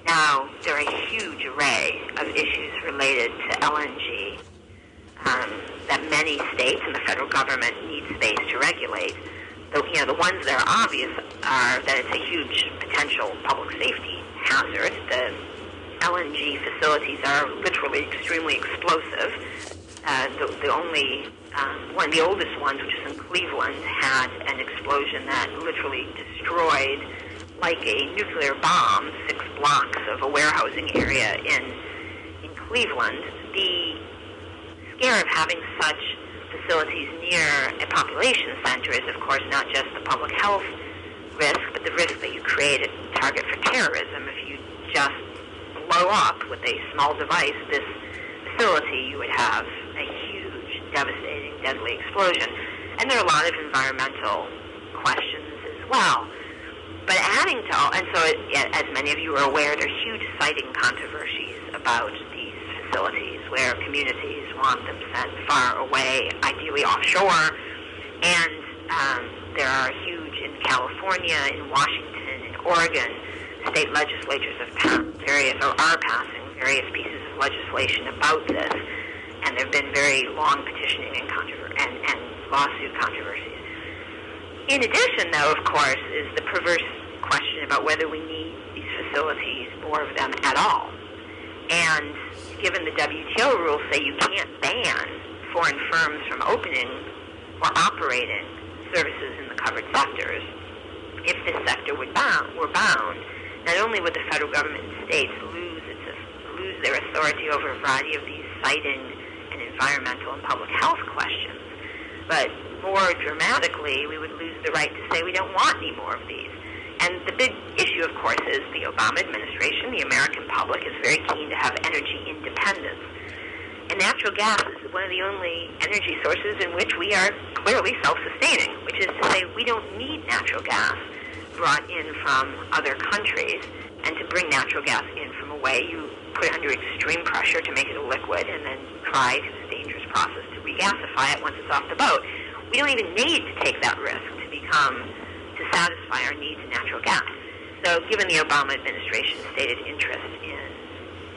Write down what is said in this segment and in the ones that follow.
Now, there are a huge array of issues related to LNG that many states and the federal government need space to regulate. The ones that are obvious are that it's a huge potential public safety hazard. The LNG facilities are literally extremely explosive. The only one of the oldest ones, which is in Cleveland, had an explosion that literally destroyed, like a nuclear bomb, 6 blocks of a warehousing area in Cleveland. The scare of having such facilities near a population center is, of course, not just the public health risk, but the risk that you create a target for terrorism. If you just blow up with a small device this facility, you would have a huge, devastating, deadly explosion. And there are a lot of environmental questions as well. But adding to all, and so as many of you are aware, there are huge siting controversies about these facilities where communities want them sent far away, ideally offshore. And there are huge in California, in Washington, in Oregon. State legislatures have passed are passing various pieces of legislation about this. And there have been very long petitioning and lawsuit controversies. In addition, though, of course, is the perverse question about whether we need these facilities, more of them at all. And given the WTO rules say you can't ban foreign firms from opening or operating services in the covered sectors, if this sector were bound, not only would the federal government and states lose their authority over a variety of these siting and environmental and public health questions, but more dramatically, we would lose the right to say we don't want any more of these. And the big issue, of course, is the Obama administration, the American public, is very keen to have energy independence. And natural gas is one of the only energy sources in which we are clearly self-sustaining, which is to say we don't need natural gas brought in from other countries. And to bring natural gas in from away, you put it under extreme pressure to make it a liquid and then try through this dangerous process to regasify it once it's off the boat. We don't even need to take that risk to satisfy our needs in natural gas. So given the Obama administration's stated interest in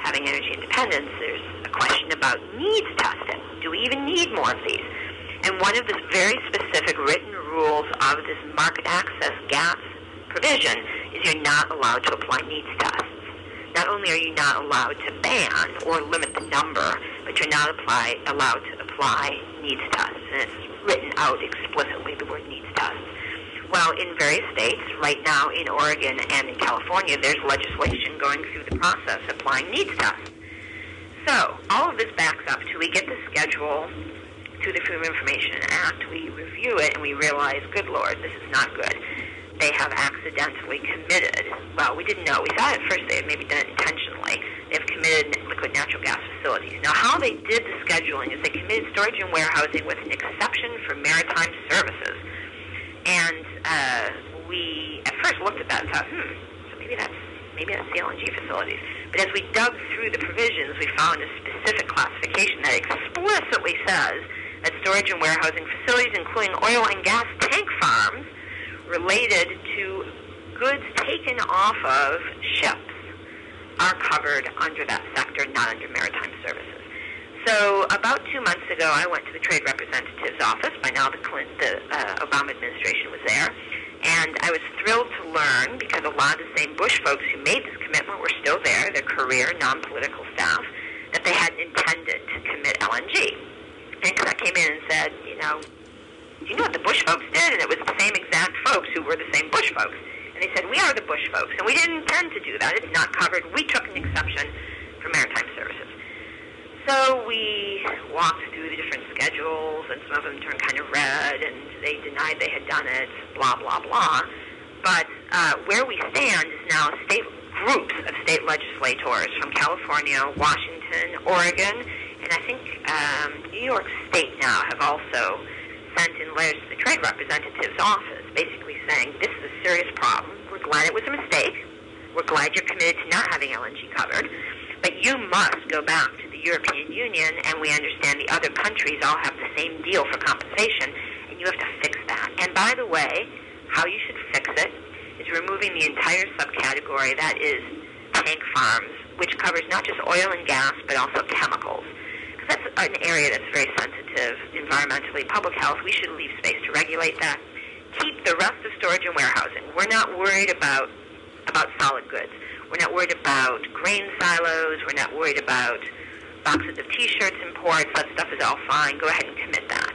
having energy independence, there's a question about needs testing. Do we even need more of these? And one of the very specific written rules of this market access GATS provision is you're not allowed to apply needs tests. Not only are you not allowed to ban or limit the number, but you're not allowed to apply needs tests. And it's written out explicitly, the word needs tests. Well, in various states, right now in Oregon and in California, there's legislation going through the process applying needs tests. So all of this backs up to we get the schedule to the Freedom of Information Act, we review it, and we realize, good Lord, this is not good. They have accidentally committed, well, we didn't know. We thought at first they had maybe done it intentionally. They've committed liquid natural gas facilities. Now, how they did the scheduling is they committed storage and warehousing with an exception for maritime services. And we at first looked at that and thought, so maybe that's the LNG facilities. But as we dug through the provisions, we found a specific classification that explicitly says that storage and warehousing facilities, including oil and gas tank farms, related to goods taken off of ships, are covered under that sector, not under maritime services. So about 2 months ago, I went to the Trade Representative's office. By now, the Obama administration was there. And I was thrilled to learn, because a lot of the same Bush folks who made this commitment were still there, their career, non-political staff, that they hadn't intended to commit LNG. And because I came in and said, do you know what the Bush folks did? And it was the same exact folks who were the same Bush folks. And they said, we are the Bush folks, and we didn't intend to do that. It's not covered. We took an exception for maritime services. So we walked through the different schedules, and some of them turned kind of red, and they denied they had done it, blah, blah, blah. But where we stand is now groups of state legislators from California, Washington, Oregon, and I think New York State now have also sent in letters to the Trade Representative's office basically saying, this is a serious problem. We're glad it was a mistake. We're glad you're committed to not having LNG covered. But you must go back to the European Union, and we understand the other countries all have the same deal for compensation, and you have to fix that. And by the way, how you should fix it is removing the entire subcategory that is tank farms, which covers not just oil and gas, but also chemicals. Because that's an area that's very sensitive environmentally, public health. We should leave space to regulate that. Keep the rest of storage and warehousing. We're not worried about solid goods. We're not worried about grain silos. We're not worried about boxes of T-shirts imports. That stuff is all fine. Go ahead and commit that.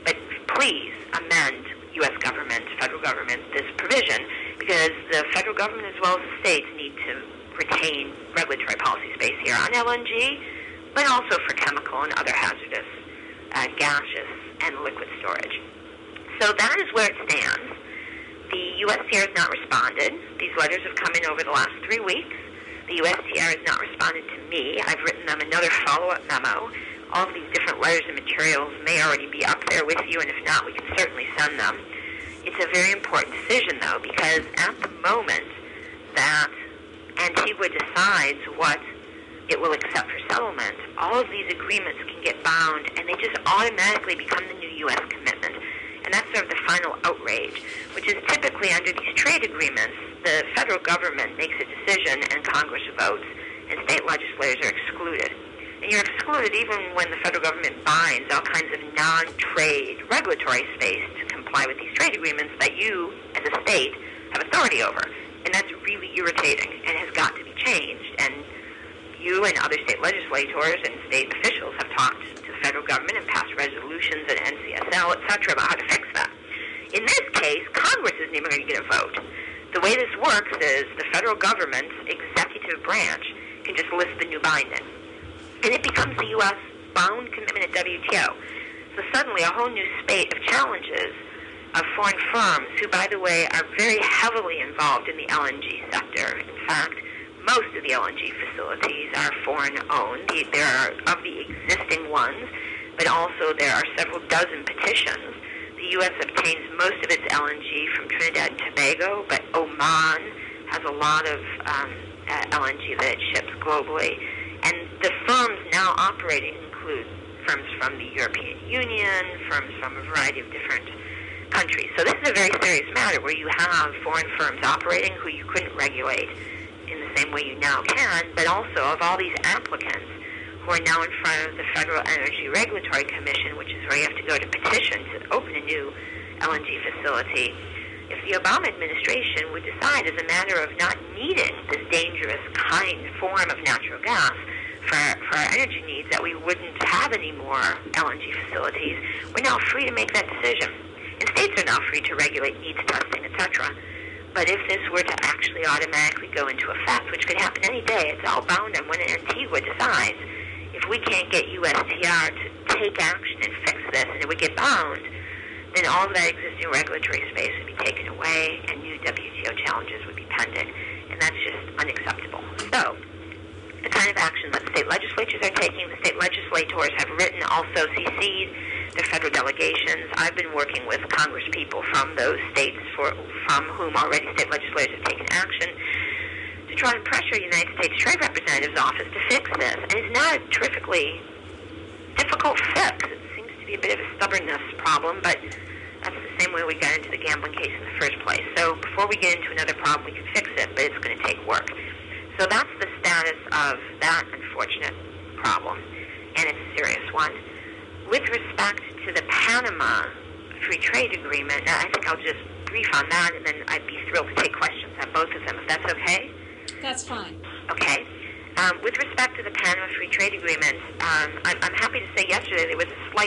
But please amend U.S. government, federal government, this provision, because the federal government as well as the states need to retain regulatory policy space here on LNG, but also for chemical and other hazardous gaseous and liquid storage. So that is where it stands. The USTR has not responded. These letters have come in over the last 3 weeks. The USTR has not responded to me. I've written them another follow-up memo. All of these different letters and materials may already be up there with you, and if not, we can certainly send them. It's a very important decision, though, because at the moment that Antigua decides what it will accept for settlement, all of these agreements can get bound, and they just automatically become the new U.S. commitment. And that's sort of the final outrage, which is typically under these trade agreements, the federal government makes a decision and Congress votes, and state legislators are excluded. And you're excluded even when the federal government binds all kinds of non-trade regulatory space to comply with these trade agreements that you, as a state, have authority over. And that's really irritating and has got to be changed. And you and other state legislators and state officials have talked to the federal government and passed resolutions at NCSL, et cetera, about how to fix that. In this case, Congress isn't even going to get a vote. The way this works is the federal government's executive branch can just list the new binding. And it becomes the U.S. bound commitment at WTO. So suddenly a whole new spate of challenges of foreign firms who, by the way, are very heavily involved in the LNG sector. In fact, most of the LNG facilities are foreign-owned. There are of the existing ones, but also there are several dozen petitions. The U.S. obtains most of its LNG from Trinidad and Tobago, but Oman has a lot of LNG that it ships globally. And the firms now operating include firms from the European Union, firms from a variety of different countries. So this is a very serious matter where you have foreign firms operating who you couldn't regulate in the same way you now can, but also of all these applicants who are now in front of the Federal Energy Regulatory Commission, which is where you have to go to petition to open a new LNG facility. If the Obama administration would decide as a matter of not needing this dangerous form of natural gas for our energy needs, that we wouldn't have any more LNG facilities, we're now free to make that decision. And states are now free to regulate needs testing, etc. But if this were to actually automatically go into effect, which could happen any day, it's all bound on when Antigua decides. If we can't get USTR to take action and fix this, and it would get bound, then all of that existing regulatory space would be taken away and new WTO challenges would be pending. And that's just unacceptable. So the kind of action that the state legislatures are taking, the state legislators have written, also CC'd their federal delegations. I've been working with Congress people from those states from whom already state legislators have taken action to try and pressure the United States Trade Representative's office to fix this. And it's not a terrifically difficult fix. It seems to be a bit of a stubbornness problem, but that's the same way we got into the gambling case in the first place. So before we get into another problem, we can fix it, but it's going to take work. So that's the status of that unfortunate problem, and it's a serious one. With respect to the Panama Free Trade Agreement, I think I'll just brief on that, and then I'd be thrilled to take questions on both of them, if that's okay? That's fine. Okay. With respect to the Panama Free Trade Agreement, I'm happy to say yesterday there was a slight